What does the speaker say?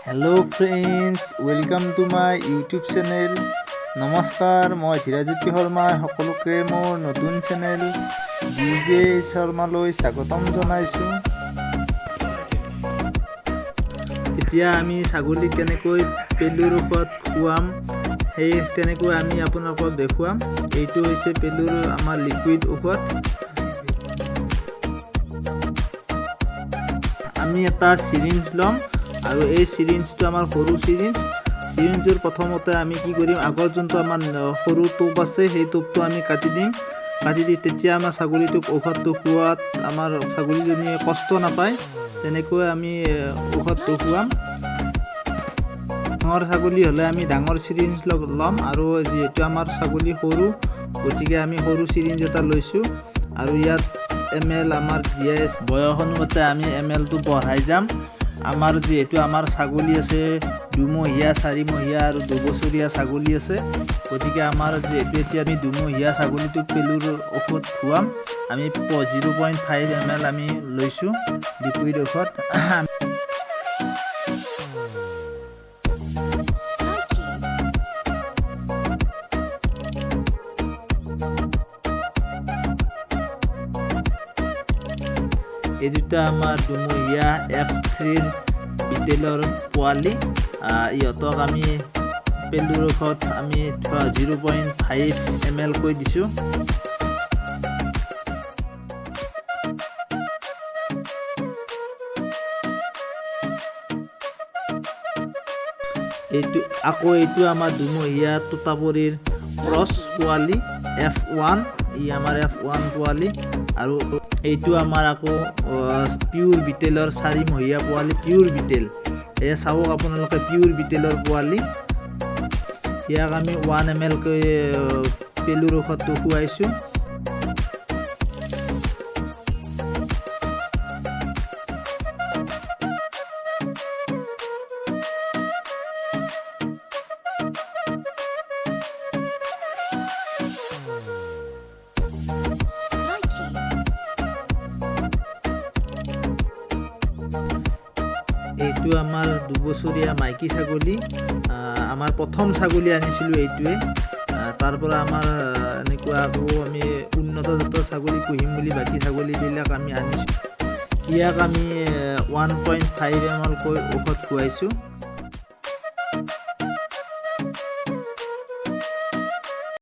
Hello friends, welcome to my YouTube channel. नमस्कार, मैं जयति शर्मा सकलोके मोर नतुन चैनल जे शर्माলৈ स्वागतम जनाइছোঁ। এতিয়া আমি ছাগলী কেনেকৈ পেলুৰ ওপৰত খুৱাম সেই তেনেকৈ আমি আপোনালোকক দেখুৱাম। এইটো হৈছে পেলুৰ আমাৰ লিকুইড ঔষধ। আমি এটা সিৰিঞ্জ লম আৰু এই সিৰিঞ্জটো আমাৰ সৰু সিৰিঞ্জৰ প্ৰথমতে আমি কি কৰিম, আগৰ যোনটো আমাৰ সৰু টোপ আছে সেই টোপটো আমি কাটি দি তেতিয়া আমাৰ ছাগলীটোক ঔষধটো খুৱাত আমাৰ ছাগলীজনীয়ে কষ্ট নাপায়। তেনেকৈ আমি ঔষধটো খুৱাম। ডাঙৰ ছাগলী হ'লে আমি ডাঙৰ সিৰিঞ্জ ল'ম আৰু যিহেতু আমাৰ ছাগলী সৰু গতিকে আমি সৰু সিৰিঞ্জ এটা লৈছোঁ আৰু ইয়াত ml আমাৰ বয়স অনুমতে আমি mlটো বঢ়াই যাম। আমাৰ যেহেতু আমাৰ ছাগলী আছে 2 মহীয়া 4 মহীয়া আৰু 2 বছৰীয়া ছাগলী আছে, গতিকে আমাৰ যেহেতু এতিয়া আমি 2 মহীয়া ছাগলীটোক পেলুৰ ঔষধ খুৱাম। আমি 0.5 ml আমি লৈছোঁ লিকুইড ঔষধ। এই দুটা আমাৰ দুমহীয়া F3 বিটেলৰ পোৱালি। ইহঁতক আমি পেলুৰ ঔষধ আমি 0.5 ml কৈ দিছোঁ। এইটো আমাৰ দুমহীয়া তোতাপুৰীৰ ক্ৰছ পোৱালি F1, ই আমাৰ F1 পোৱালি। আৰু এইটো আমাৰ আকৌ পিউৰ বিটেলৰ 4 মহীয়া পোৱালি, পিউৰ বিটেল। এয়া চাওক আপোনালোকে পিউৰ বিটেলৰ পোৱালি। ইয়াক আমি 1 ml কৈ পেলুৰ ঔষধটো খুৱাইছোঁ। এইটো আমাৰ 2 বছৰীয়া মাইকী ছাগলী। আমাৰ প্ৰথম ছাগলী আনিছিলোঁ এইটোৱে। তাৰ পৰা আমাৰ এনেকুৱা আকৌ আমি উন্নত জাতৰ ছাগলী পুহিম বুলি বাকী ছাগলীবিলাক আমি আনিছোঁ। ইয়াক আমি 1.5 ml কৈ ঔষধ খুৱাইছোঁ।